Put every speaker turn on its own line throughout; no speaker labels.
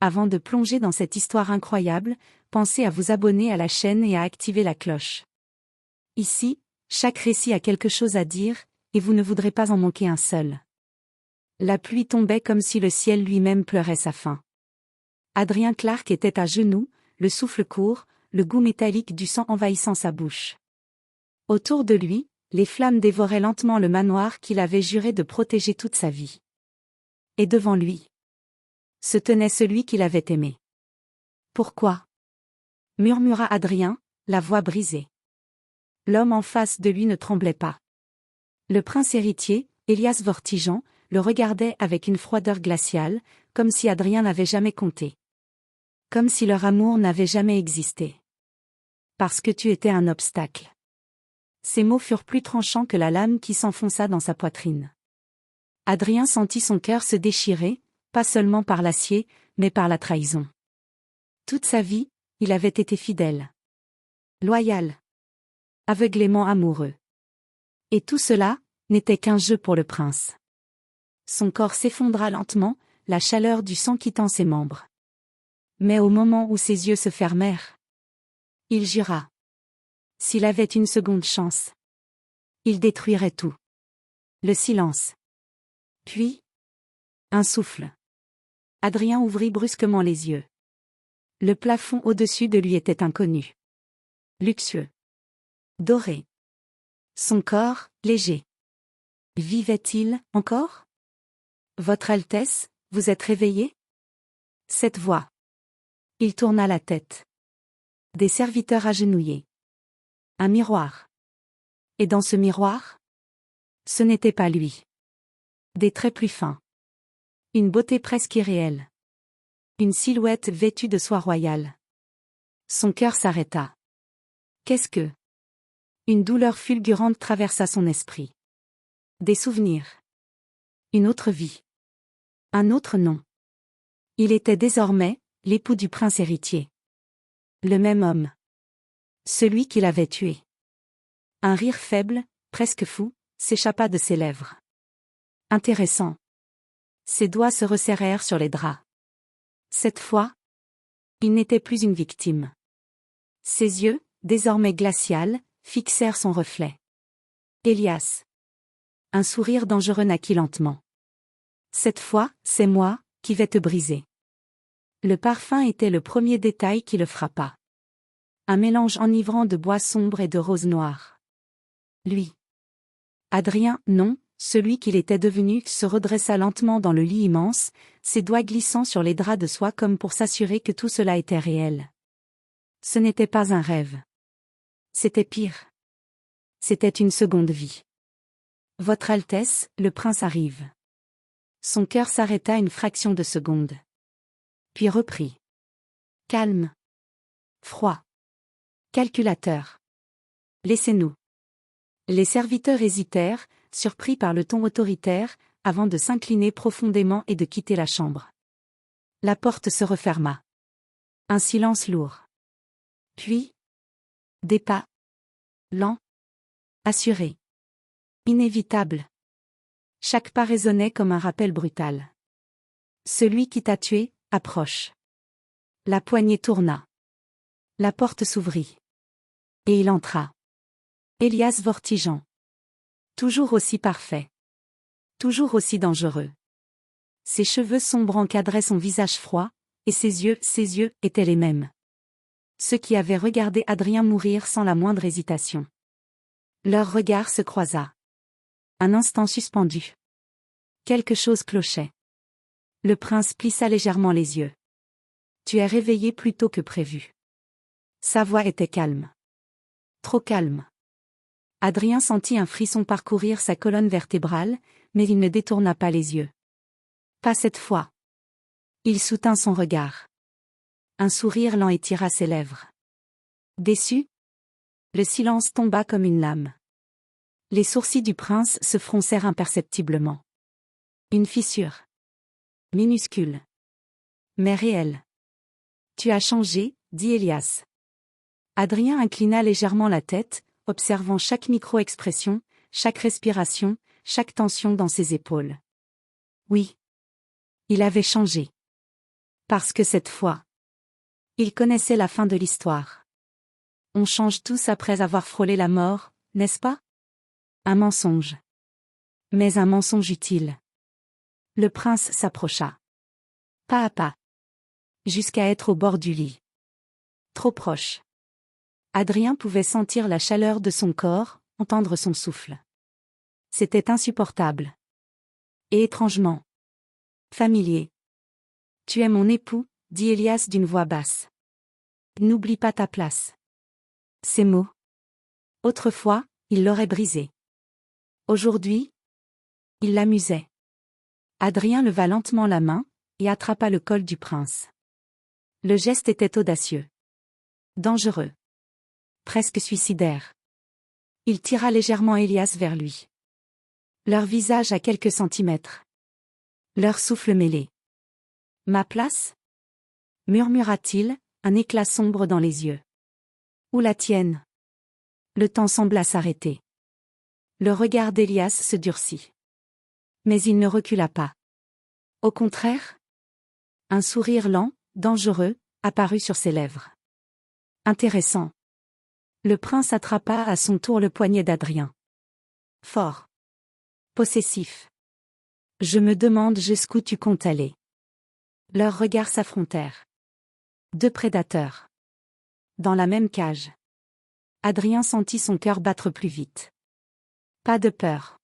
Avant de plonger dans cette histoire incroyable, pensez à vous abonner à la chaîne et à activer la cloche. Ici, chaque récit a quelque chose à dire, et vous ne voudrez pas en manquer un seul. La pluie tombait comme si le ciel lui-même pleurait sa fin. Adrien Clark était à genoux, le souffle court, le goût métallique du sang envahissant sa bouche. Autour de lui, les flammes dévoraient lentement le manoir qu'il avait juré de protéger toute sa vie. Et devant lui se tenait celui qu'il avait aimé. Pourquoi? Murmura Adrien, la voix brisée. L'homme en face de lui ne tremblait pas. Le prince héritier, Elias Vortigern, le regardait avec une froideur glaciale, comme si Adrien n'avait jamais compté. Comme si leur amour n'avait jamais existé. Parce que tu étais un obstacle. Ces mots furent plus tranchants que la lame qui s'enfonça dans sa poitrine. Adrien sentit son cœur se déchirer, pas seulement par l'acier, mais par la trahison. Toute sa vie, il avait été fidèle. Loyal. Aveuglément amoureux. Et tout cela, n'était qu'un jeu pour le prince. Son corps s'effondra lentement, la chaleur du sang quittant ses membres. Mais au moment où ses yeux se fermèrent, il jura. S'il avait une seconde chance, il détruirait tout. Le silence. Puis, un souffle. Adrien ouvrit brusquement les yeux. Le plafond au-dessus de lui était inconnu. Luxueux. Doré. Son corps, léger. Vivait-il encore? Votre Altesse, vous êtes réveillé? Cette voix. Il tourna la tête. Des serviteurs agenouillés. Un miroir. Et dans ce miroir? Ce n'était pas lui. Des traits plus fins. Une beauté presque irréelle. Une silhouette vêtue de soie royale. Son cœur s'arrêta. Qu'est-ce que? Une douleur fulgurante traversa son esprit. Des souvenirs. Une autre vie. Un autre nom. Il était désormais l'époux du prince héritier. Le même homme. Celui qui l'avait tué. Un rire faible, presque fou, s'échappa de ses lèvres. Intéressant. Ses doigts se resserrèrent sur les draps. Cette fois, il n'était plus une victime. Ses yeux, désormais glacials, fixèrent son reflet. Elias. Un sourire dangereux naquit lentement. Cette fois, c'est moi, qui vais te briser. Le parfum était le premier détail qui le frappa. Un mélange enivrant de bois sombre et de rose noire. Lui. Adrien, non, celui qu'il était devenu, se redressa lentement dans le lit immense, ses doigts glissant sur les draps de soie comme pour s'assurer que tout cela était réel. Ce n'était pas un rêve. C'était pire. C'était une seconde vie. Votre Altesse, le prince arrive. Son cœur s'arrêta une fraction de seconde. Puis reprit. Calme. Froid. Calculateur. Laissez-nous. Les serviteurs hésitèrent, surpris par le ton autoritaire, avant de s'incliner profondément et de quitter la chambre. La porte se referma. Un silence lourd. Puis, des pas. Lents. Assurés. Inévitables. Chaque pas résonnait comme un rappel brutal. Celui qui t'a tué, approche. La poignée tourna. La porte s'ouvrit. Et il entra. Elias Vortigern. Toujours aussi parfait. Toujours aussi dangereux. Ses cheveux sombres encadraient son visage froid, et ses yeux étaient les mêmes. Ceux qui avaient regardé Adrien mourir sans la moindre hésitation. Leur regard se croisa. Un instant suspendu. Quelque chose clochait. Le prince plissa légèrement les yeux. Tu es réveillé plus tôt que prévu. Sa voix était calme. Trop calme. Adrien sentit un frisson parcourir sa colonne vertébrale, mais il ne détourna pas les yeux. Pas cette fois. Il soutint son regard. Un sourire lent étira ses lèvres. Déçu? Le silence tomba comme une lame. Les sourcils du prince se froncèrent imperceptiblement. Une fissure. Minuscule. Mais réelle. Tu as changé, dit Elias. Adrien inclina légèrement la tête, observant chaque micro-expression, chaque respiration, chaque tension dans ses épaules. Oui. Il avait changé. Parce que cette fois, il connaissait la fin de l'histoire. On change tous après avoir frôlé la mort, n'est-ce pas? Un mensonge. Mais un mensonge utile. Le prince s'approcha. Pas à pas. Jusqu'à être au bord du lit. Trop proche. Adrien pouvait sentir la chaleur de son corps, entendre son souffle. C'était insupportable. Et étrangement familier. Tu es mon époux, dit Elias d'une voix basse. N'oublie pas ta place. Ces mots. Autrefois, il l'aurait brisé. Aujourd'hui, il l'amusait. Adrien leva lentement la main, et attrapa le col du prince. Le geste était audacieux. Dangereux. Presque suicidaire. Il tira légèrement Elias vers lui. Leur visage à quelques centimètres. Leur souffle mêlé. Ma place? Murmura-t-il, un éclat sombre dans les yeux. Ou la tienne? Le temps sembla s'arrêter. Le regard d'Elias se durcit. Mais il ne recula pas. Au contraire, un sourire lent, dangereux, apparut sur ses lèvres. Intéressant. Le prince attrapa à son tour le poignet d'Adrien. Fort. Possessif. Je me demande jusqu'où tu comptes aller. Leurs regards s'affrontèrent. Deux prédateurs. Dans la même cage. Adrien sentit son cœur battre plus vite. Pas de peur.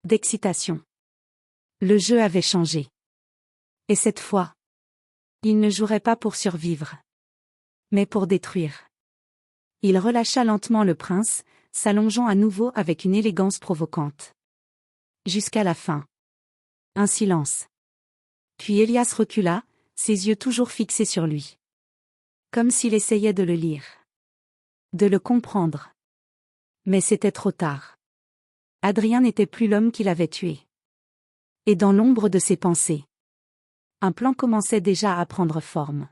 D'excitation. Le jeu avait changé. Et cette fois, il ne jouerait pas pour survivre, mais pour détruire. Il relâcha lentement le prince, s'allongeant à nouveau avec une élégance provocante. Jusqu'à la fin. Un silence. Puis Elias recula, ses yeux toujours fixés sur lui. Comme s'il essayait de le lire. De le comprendre. Mais c'était trop tard. Adrien n'était plus l'homme qu'il avait tué. Et dans l'ombre de ses pensées, un plan commençait déjà à prendre forme.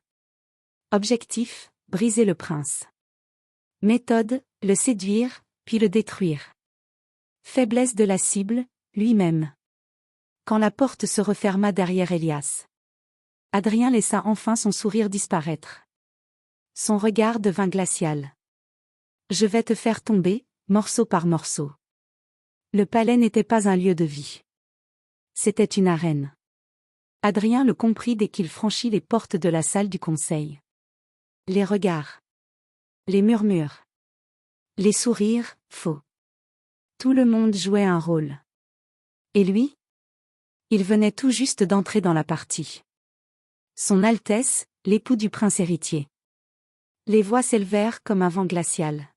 Objectif, briser le prince. Méthode, le séduire, puis le détruire. Faiblesse de la cible, lui-même. Quand la porte se referma derrière Elias, Adrien laissa enfin son sourire disparaître. Son regard devint glacial. Je vais te faire tomber, morceau par morceau. Le palais n'était pas un lieu de vie. C'était une arène. Adrien le comprit dès qu'il franchit les portes de la salle du conseil. Les regards. Les murmures. Les sourires, faux. Tout le monde jouait un rôle. Et lui? Il venait tout juste d'entrer dans la partie. Son Altesse, l'époux du prince héritier. Les voix s'élevèrent comme un vent glacial.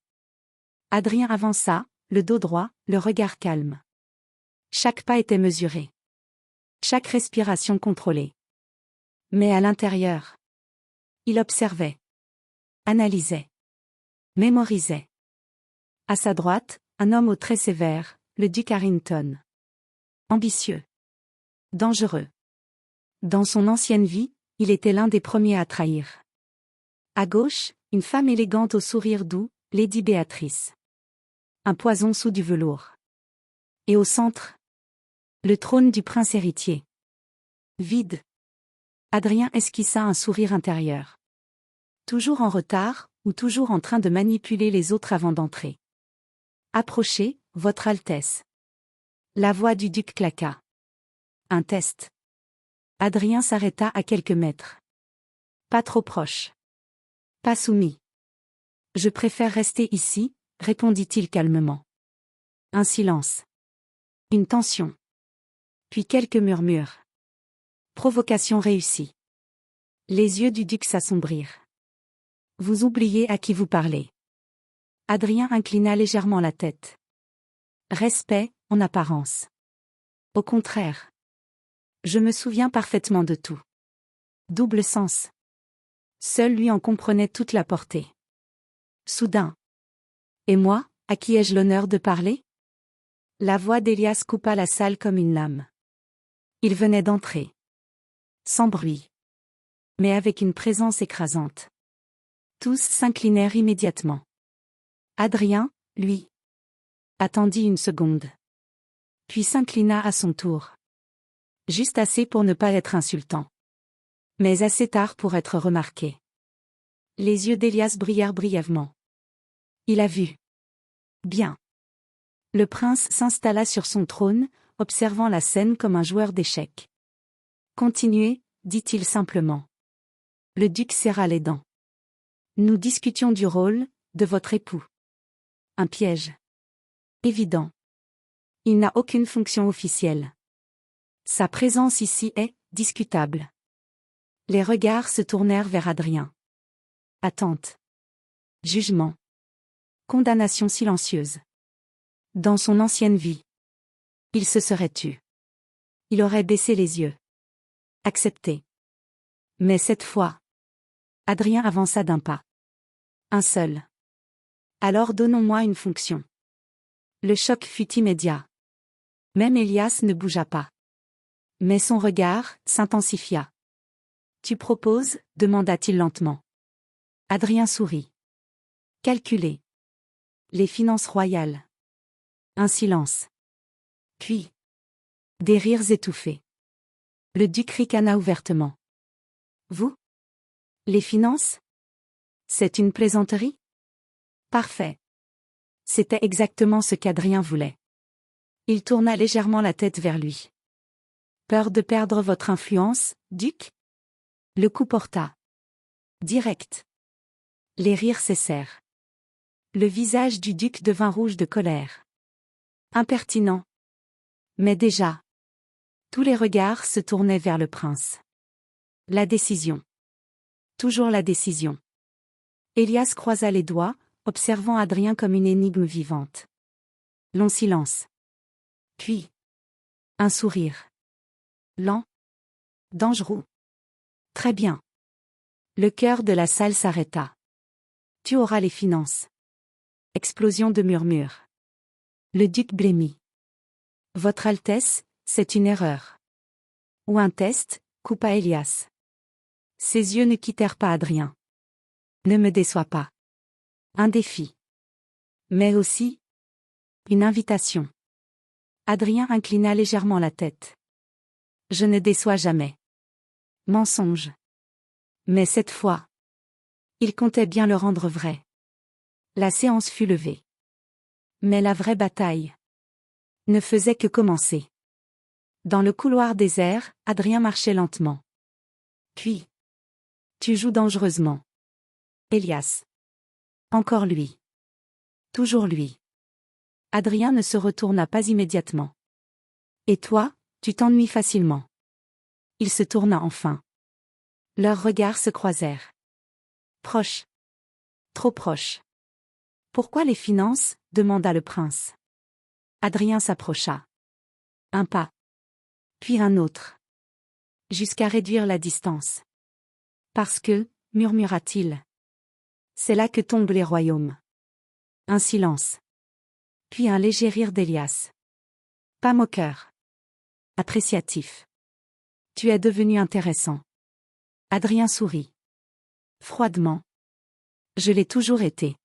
Adrien avança, le dos droit, le regard calme. Chaque pas était mesuré. Chaque respiration contrôlée. Mais à l'intérieur, il observait. Analysait. Mémorisait. À sa droite, un homme aux traits sévères, le duc Harrington. Ambitieux. Dangereux. Dans son ancienne vie, il était l'un des premiers à trahir. À gauche, une femme élégante au sourire doux, Lady Béatrice. Un poison sous du velours. Et au centre, le trône du prince héritier. Vide. Adrien esquissa un sourire intérieur. Toujours en retard, ou toujours en train de manipuler les autres avant d'entrer. Approchez, Votre Altesse. La voix du duc claqua. Un test. Adrien s'arrêta à quelques mètres. Pas trop proche. Pas soumis. Je préfère rester ici, répondit-il calmement. Un silence. Une tension. Puis quelques murmures. Provocation réussie. Les yeux du duc s'assombrirent. Vous oubliez à qui vous parlez. Adrien inclina légèrement la tête. Respect, en apparence. Au contraire. Je me souviens parfaitement de tout. Double sens. Seul lui en comprenait toute la portée. Soudain. Et moi, à qui ai-je l'honneur de parler? La voix d'Elias coupa la salle comme une lame. Il venait d'entrer. Sans bruit. Mais avec une présence écrasante. Tous s'inclinèrent immédiatement. Adrien, lui, attendit une seconde. Puis s'inclina à son tour. Juste assez pour ne pas être insultant. Mais assez tard pour être remarqué. Les yeux d'Elias brillèrent brièvement. Il a vu. Bien. Le prince s'installa sur son trône, observant la scène comme un joueur d'échecs. Continuez, dit-il simplement. Le duc serra les dents. Nous discutions du rôle de votre époux. Un piège. Évident. Il n'a aucune fonction officielle. Sa présence ici est discutable. Les regards se tournèrent vers Adrien. Attente. Jugement. Condamnation silencieuse. Dans son ancienne vie, il se serait tu. Il aurait baissé les yeux. Accepté. Mais cette fois, Adrien avança d'un pas. Un seul. Alors donnons-moi une fonction. Le choc fut immédiat. Même Elias ne bougea pas. Mais son regard s'intensifia. Tu proposes, demanda-t-il lentement. Adrien sourit. Calculé. Les finances royales. Un silence. Puis. Des rires étouffés. Le duc ricana ouvertement. Vous? Les finances? C'est une plaisanterie? Parfait. C'était exactement ce qu'Adrien voulait. Il tourna légèrement la tête vers lui. Peur de perdre votre influence, duc? Le coup porta. Direct. Les rires cessèrent. Le visage du duc devint rouge de colère. Impertinent. Mais déjà. Tous les regards se tournaient vers le prince. La décision. Toujours la décision. Elias croisa les doigts, observant Adrien comme une énigme vivante. Long silence. Puis. Un sourire. Lent. Dangereux. Très bien. Le cœur de la salle s'arrêta. Tu auras les finances. Explosion de murmures. Le duc blêmit. Votre Altesse, c'est une erreur. Ou un test, coupa Elias. Ses yeux ne quittèrent pas Adrien. Ne me déçois pas. Un défi. Mais aussi une invitation. Adrien inclina légèrement la tête. Je ne déçois jamais. Mensonge. Mais cette fois, il comptait bien le rendre vrai. La séance fut levée. Mais la vraie bataille ne faisait que commencer. Dans le couloir désert, Adrien marchait lentement. Puis. Tu joues dangereusement. Elias. Encore lui. Toujours lui. Adrien ne se retourna pas immédiatement. Et toi, tu t'ennuies facilement. Il se tourna enfin. Leurs regards se croisèrent. Proches. Trop proches. Pourquoi les finances? Demanda le prince. Adrien s'approcha. Un pas. Puis un autre. Jusqu'à réduire la distance. Parce que, murmura-t-il. C'est là que tombent les royaumes. Un silence. Puis un léger rire d'Elias. Pas moqueur. Appréciatif. Tu es devenu intéressant. Adrien sourit. Froidement. Je l'ai toujours été.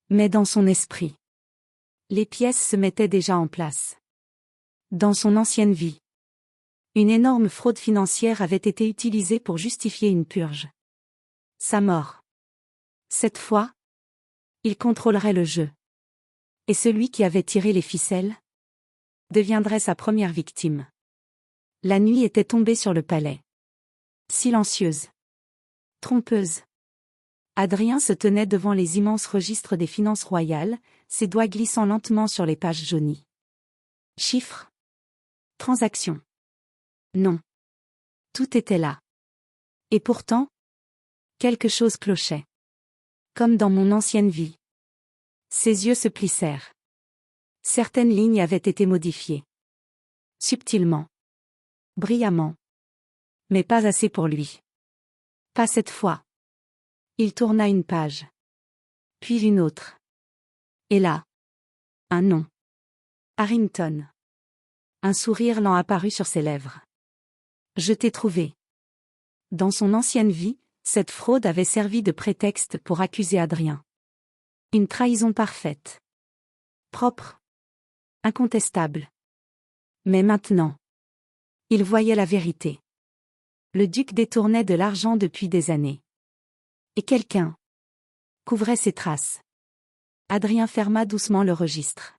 Mais dans son esprit. Les pièces se mettaient déjà en place. Dans son ancienne vie. Une énorme fraude financière avait été utilisée pour justifier une purge. Sa mort. Cette fois, il contrôlerait le jeu. Et celui qui avait tiré les ficelles deviendrait sa première victime. La nuit était tombée sur le palais. Silencieuse. Trompeuse. Adrien se tenait devant les immenses registres des finances royales, ses doigts glissant lentement sur les pages jaunies. Chiffres. Transactions. Non. Tout était là. Et pourtant, quelque chose clochait. Comme dans mon ancienne vie. Ses yeux se plissèrent. Certaines lignes avaient été modifiées. Subtilement. Brillamment. Mais pas assez pour lui. Pas cette fois. Il tourna une page. Puis une autre. Et là. Un nom. Harrington. Un sourire lent apparut sur ses lèvres. Je t'ai trouvé. Dans son ancienne vie, cette fraude avait servi de prétexte pour accuser Adrien. Une trahison parfaite. Propre. Incontestable. Mais maintenant. Il voyait la vérité. Le duc détournait de l'argent depuis des années. Et quelqu'un couvrait ses traces. Adrien ferma doucement le registre.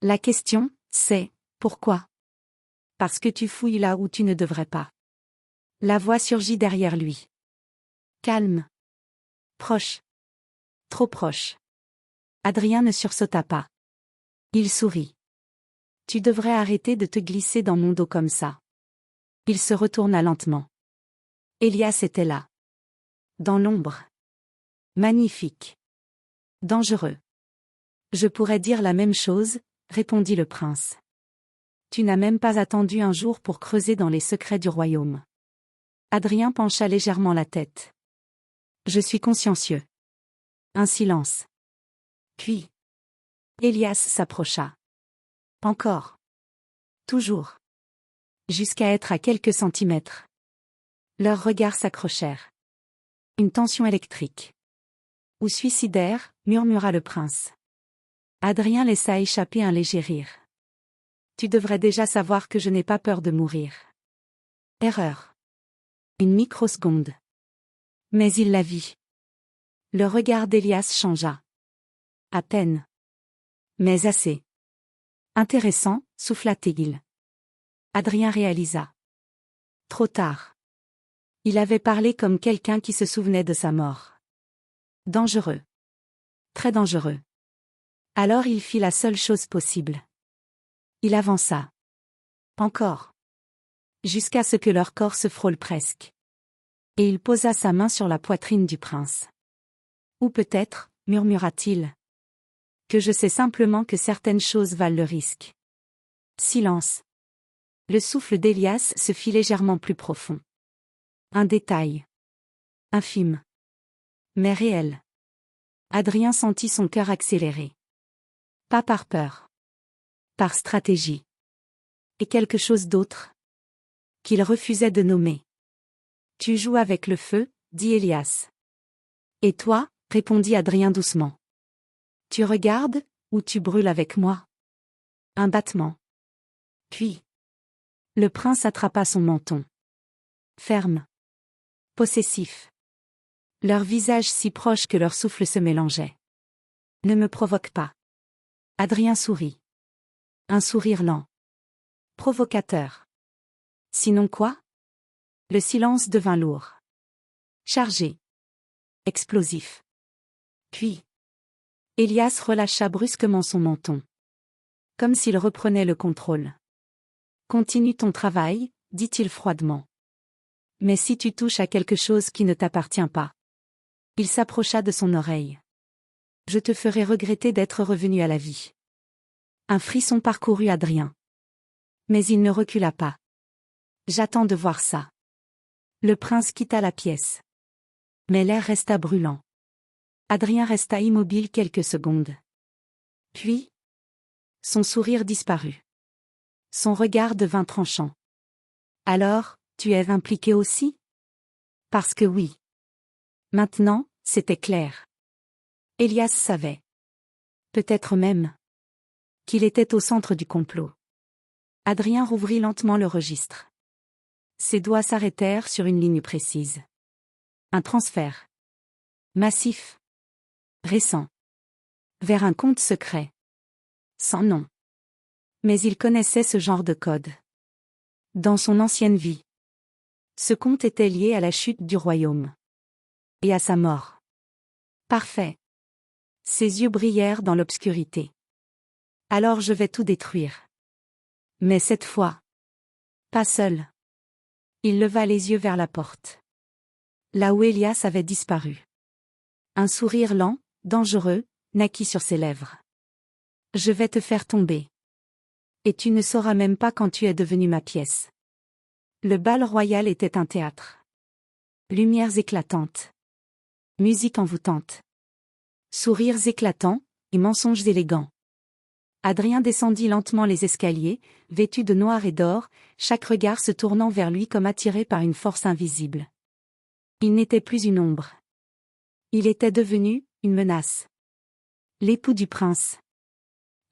La question, c'est, pourquoi? Parce que tu fouilles là où tu ne devrais pas. La voix surgit derrière lui. Calme. Proche. Trop proche. Adrien ne sursauta pas. Il sourit. Tu devrais arrêter de te glisser dans mon dos comme ça. Il se retourna lentement. Elias était là. Dans l'ombre. Magnifique. Dangereux. Je pourrais dire la même chose, répondit le prince. Tu n'as même pas attendu un jour pour creuser dans les secrets du royaume. Adrien pencha légèrement la tête. Je suis consciencieux. Un silence. Puis. Elias s'approcha. Encore. Toujours. Jusqu'à être à quelques centimètres. Leurs regards s'accrochèrent. Une tension électrique. Ou suicidaire, murmura le prince. Adrien laissa échapper un léger rire. Tu devrais déjà savoir que je n'ai pas peur de mourir. Erreur. Une microseconde. Mais il la vit. Le regard d'Elias changea. À peine. Mais assez. Intéressant, souffla-t-il. Adrien réalisa. Trop tard. Il avait parlé comme quelqu'un qui se souvenait de sa mort. Dangereux. Très dangereux. Alors il fit la seule chose possible. Il avança. Encore. Jusqu'à ce que leur corps se frôle presque. Et il posa sa main sur la poitrine du prince. Ou peut-être, murmura-t-il, que je sais simplement que certaines choses valent le risque. Silence. Le souffle d'Elias se fit légèrement plus profond. Un détail. Infime. Mais réel. Adrien sentit son cœur accélérer. Pas par peur. Par stratégie. Et quelque chose d'autre qu'il refusait de nommer. Tu joues avec le feu, dit Elias. Et toi, répondit Adrien doucement. Tu regardes, ou tu brûles avec moi? Un battement. Puis. Le prince attrapa son menton. Ferme. Possessif. Leurs visages si proches que leur souffle se mélangeait. Ne me provoque pas. Adrien sourit. Un sourire lent. Provocateur. Sinon quoi? Le silence devint lourd. Chargé. Explosif. Puis. Elias relâcha brusquement son menton. Comme s'il reprenait le contrôle. Continue ton travail, dit-il froidement. Mais si tu touches à quelque chose qui ne t'appartient pas. Il s'approcha de son oreille. Je te ferai regretter d'être revenu à la vie. Un frisson parcourut Adrien. Mais il ne recula pas. J'attends de voir ça. Le prince quitta la pièce. Mais l'air resta brûlant. Adrien resta immobile quelques secondes. Puis, son sourire disparut. Son regard devint tranchant. Alors, tu es impliqué aussi? Parce que oui. Maintenant, c'était clair. Elias savait. Peut-être même qu'il était au centre du complot. Adrien rouvrit lentement le registre. Ses doigts s'arrêtèrent sur une ligne précise. Un transfert. Massif. Récent. Vers un compte secret. Sans nom. Mais il connaissait ce genre de code. Dans son ancienne vie. Ce compte était lié à la chute du royaume. Et à sa mort. Parfait. Ses yeux brillèrent dans l'obscurité. Alors je vais tout détruire. Mais cette fois. Pas seul. Il leva les yeux vers la porte. Là où Elias avait disparu. Un sourire lent, dangereux, naquit sur ses lèvres. Je vais te faire tomber. Et tu ne sauras même pas quand tu es devenu ma pièce. Le bal royal était un théâtre. Lumières éclatantes. Musique envoûtante. Sourires éclatants, et mensonges élégants. Adrien descendit lentement les escaliers, vêtu de noir et d'or, chaque regard se tournant vers lui comme attiré par une force invisible. Il n'était plus une ombre. Il était devenu une menace. L'époux du prince.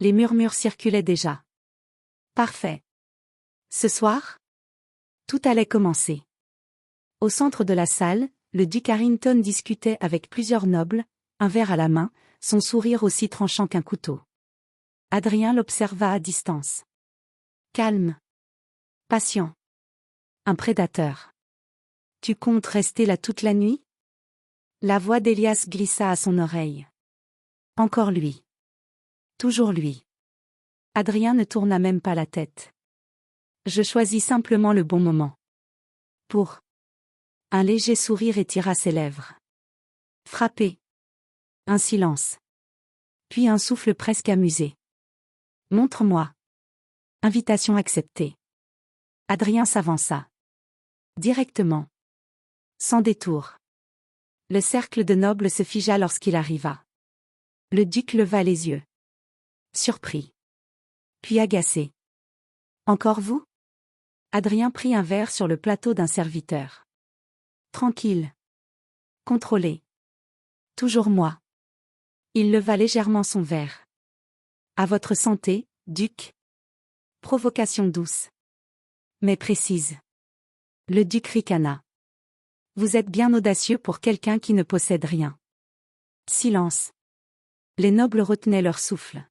Les murmures circulaient déjà. Parfait. Ce soir? Tout allait commencer. Au centre de la salle, le duc Harrington discutait avec plusieurs nobles, un verre à la main, son sourire aussi tranchant qu'un couteau. Adrien l'observa à distance. Calme. Patient. Un prédateur. Tu comptes rester là toute la nuit? La voix d'Elias glissa à son oreille. Encore lui. Toujours lui. Adrien ne tourna même pas la tête. Je choisis simplement le bon moment. Pour. Un léger sourire étira ses lèvres. Frappé. Un silence. Puis un souffle presque amusé. Montre-moi. Invitation acceptée. Adrien s'avança. Directement. Sans détour. Le cercle de nobles se figea lorsqu'il arriva. Le duc leva les yeux. Surpris. Puis agacé. Encore vous? Adrien prit un verre sur le plateau d'un serviteur. Tranquille. Contrôlé. Toujours moi. Il leva légèrement son verre. À votre santé, duc. Provocation douce. Mais précise. Le duc ricana. Vous êtes bien audacieux pour quelqu'un qui ne possède rien. Silence. Les nobles retenaient leur souffle.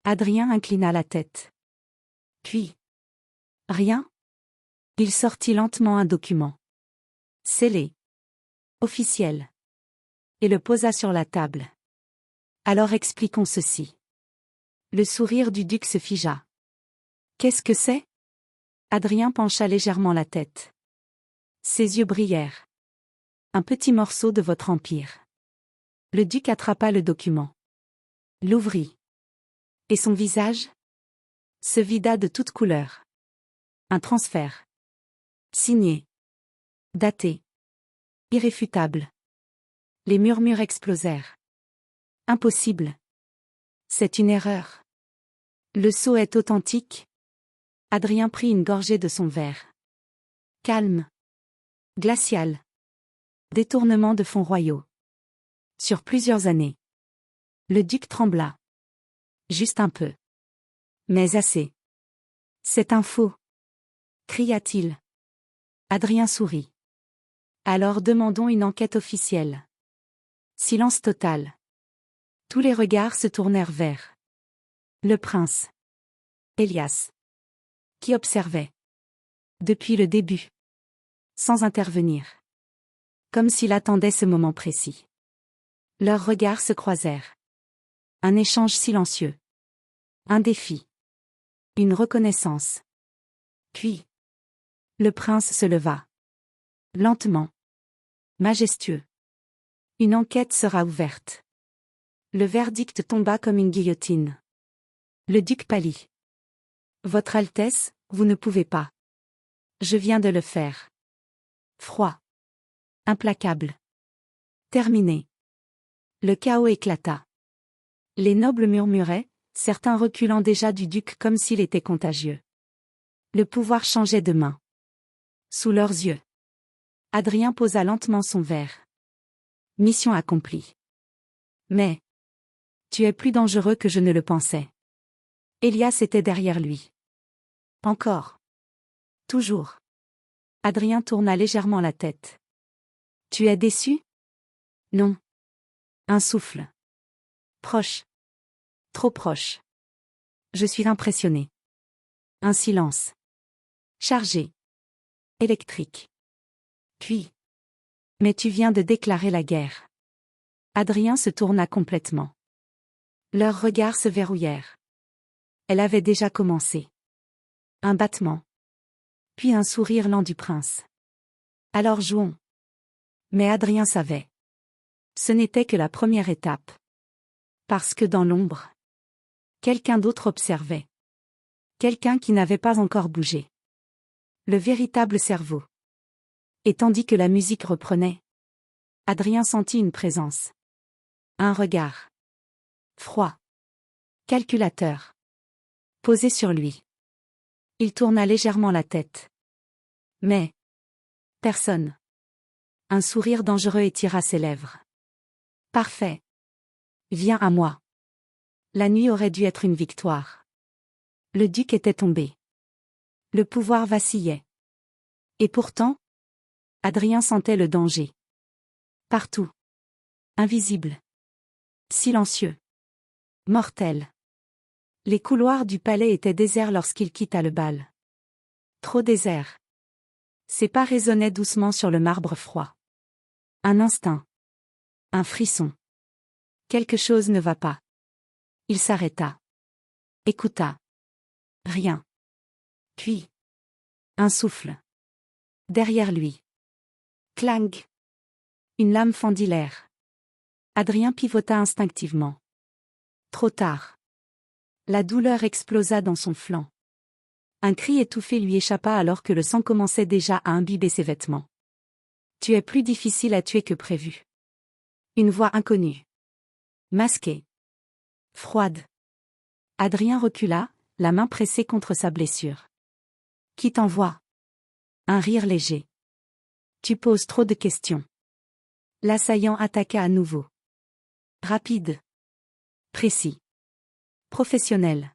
Adrien inclina la tête. Puis. Rien? Il sortit lentement un document. Scellé. Officiel. Et le posa sur la table. Alors expliquons ceci. Le sourire du duc se figea. Qu'est-ce que c'est? Adrien pencha légèrement la tête. Ses yeux brillèrent. Un petit morceau de votre empire. Le duc attrapa le document. L'ouvrit. Et son visage? Se vida de toute couleur. Un transfert. Signé. Daté. Irréfutable. Les murmures explosèrent. Impossible. C'est une erreur. Le sceau est authentique. Adrien prit une gorgée de son verre. Calme. Glacial. Détournement de fonds royaux. Sur plusieurs années. Le duc trembla. Juste un peu. Mais assez. C'est un faux. Cria-t-il. Adrien sourit. Alors demandons une enquête officielle. Silence total. Tous les regards se tournèrent vers le prince. Elias. Qui observait. Depuis le début. Sans intervenir. Comme s'il attendait ce moment précis. Leurs regards se croisèrent. Un échange silencieux. Un défi. Une reconnaissance. Puis. Le prince se leva. Lentement. Majestueux. Une enquête sera ouverte. Le verdict tomba comme une guillotine. Le duc pâlit. Votre Altesse, vous ne pouvez pas. Je viens de le faire. Froid. Implacable. Terminé. Le chaos éclata. Les nobles murmuraient, certains reculant déjà du duc comme s'il était contagieux. Le pouvoir changeait de main. Sous leurs yeux. Adrien posa lentement son verre. Mission accomplie. Mais. Tu es plus dangereux que je ne le pensais. Elias était derrière lui. Encore. Toujours. Adrien tourna légèrement la tête. Tu es déçu? Non. Un souffle. Proche. Trop proche. Je suis impressionné. Un silence. Chargé. Électrique. Puis. Mais tu viens de déclarer la guerre. Adrien se tourna complètement. Leurs regards se verrouillèrent. Elle avait déjà commencé. Un battement. Puis un sourire lent du prince. Alors jouons. Mais Adrien savait. Ce n'était que la première étape. Parce que dans l'ombre, quelqu'un d'autre observait. Quelqu'un qui n'avait pas encore bougé. Le véritable cerveau. Et tandis que la musique reprenait, Adrien sentit une présence. Un regard. Froid. Calculateur. Posé sur lui. Il tourna légèrement la tête. Mais. Personne. Un sourire dangereux étira ses lèvres. Parfait. Viens à moi. La nuit aurait dû être une victoire. Le duc était tombé. Le pouvoir vacillait. Et pourtant, Adrien sentait le danger. Partout. Invisible. Silencieux. Mortel. Les couloirs du palais étaient déserts lorsqu'il quitta le bal. Trop désert. Ses pas résonnaient doucement sur le marbre froid. Un instinct. Un frisson. Quelque chose ne va pas. Il s'arrêta. Écouta. Rien. Puis. Un souffle. Derrière lui. Clang. Une lame fendit l'air. Adrien pivota instinctivement. Trop tard. La douleur explosa dans son flanc. Un cri étouffé lui échappa alors que le sang commençait déjà à imbiber ses vêtements. Tu es plus difficile à tuer que prévu. Une voix inconnue. Masquée. Froide. Adrien recula, la main pressée contre sa blessure. Qui t'envoie? Un rire léger. Tu poses trop de questions. L'assaillant attaqua à nouveau. Rapide. Précis. Professionnel.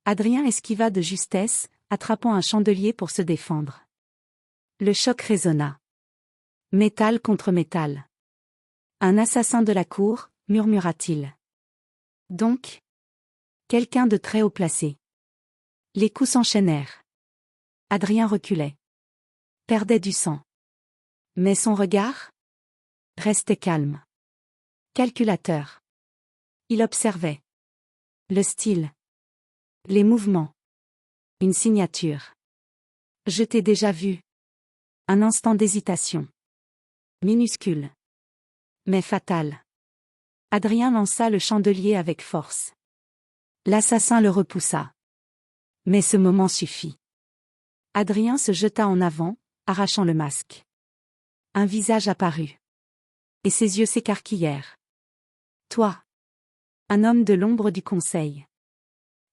Adrien esquiva de justesse, attrapant un chandelier pour se défendre. Le choc résonna. Métal contre métal. Un assassin de la cour, murmura-t-il. Donc? Quelqu'un de très haut placé. Les coups s'enchaînèrent. Adrien reculait. Perdait du sang. Mais son regard? Restait calme. Calculateur. Il observait. Le style. Les mouvements. Une signature. Je t'ai déjà vu. Un instant d'hésitation. Minuscule. Mais fatal. Adrien lança le chandelier avec force. L'assassin le repoussa. Mais ce moment suffit. Adrien se jeta en avant, arrachant le masque. Un visage apparut. Et ses yeux s'écarquillèrent. Toi. Un homme de l'ombre du conseil.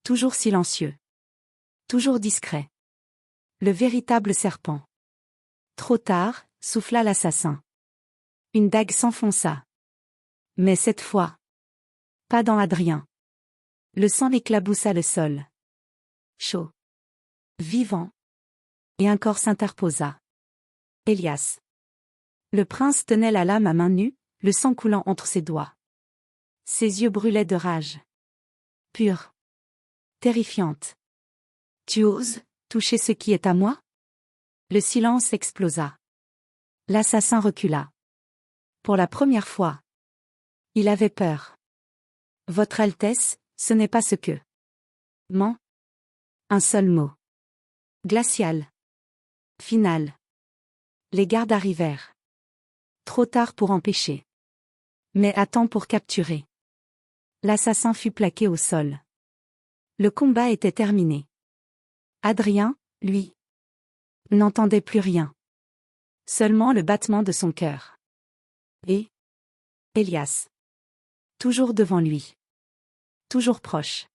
Toujours silencieux. Toujours discret. Le véritable serpent. Trop tard, souffla l'assassin. Une dague s'enfonça. Mais cette fois. Pas dans Adrien. Le sang éclaboussa le sol. Chaud. Vivant. Et un corps s'interposa. Elias. Le prince tenait la lame à main nue, le sang coulant entre ses doigts. Ses yeux brûlaient de rage. Pure. Terrifiante. Tu oses toucher ce qui est à moi? Le silence explosa. L'assassin recula. Pour la première fois. Il avait peur. Votre Altesse, ce n'est pas ce que. Ment. Un seul mot. Glacial. Final. Les gardes arrivèrent. Trop tard pour empêcher. Mais à temps pour capturer. L'assassin fut plaqué au sol. Le combat était terminé. Adrien, lui, n'entendait plus rien. Seulement le battement de son cœur. Et Elias. Toujours devant lui. Toujours proche.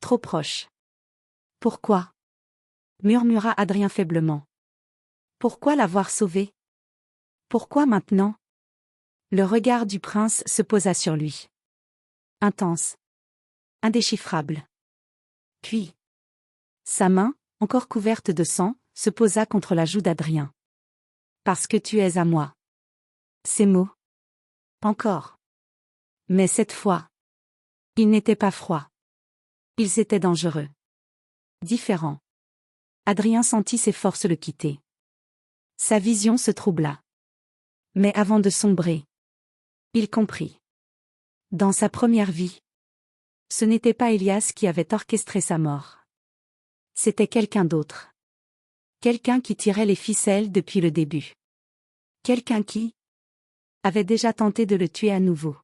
Trop proche. Pourquoi? Murmura Adrien faiblement. Pourquoi l'avoir sauvé? Pourquoi maintenant? Le regard du prince se posa sur lui. Intense. Indéchiffrable. Puis, sa main, encore couverte de sang, se posa contre la joue d'Adrien. Parce que tu es à moi. Ces mots. Encore. Mais cette fois. Ils n'étaient pas froids. Ils étaient dangereux. Différents. Adrien sentit ses forces le quitter. Sa vision se troubla. Mais avant de sombrer, il comprit. Dans sa première vie, ce n'était pas Elias qui avait orchestré sa mort. C'était quelqu'un d'autre. Quelqu'un qui tirait les ficelles depuis le début. Quelqu'un qui avait déjà tenté de le tuer à nouveau.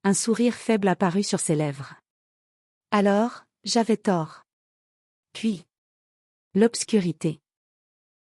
Un sourire faible apparut sur ses lèvres. Alors, j'avais tort. Puis, l'obscurité.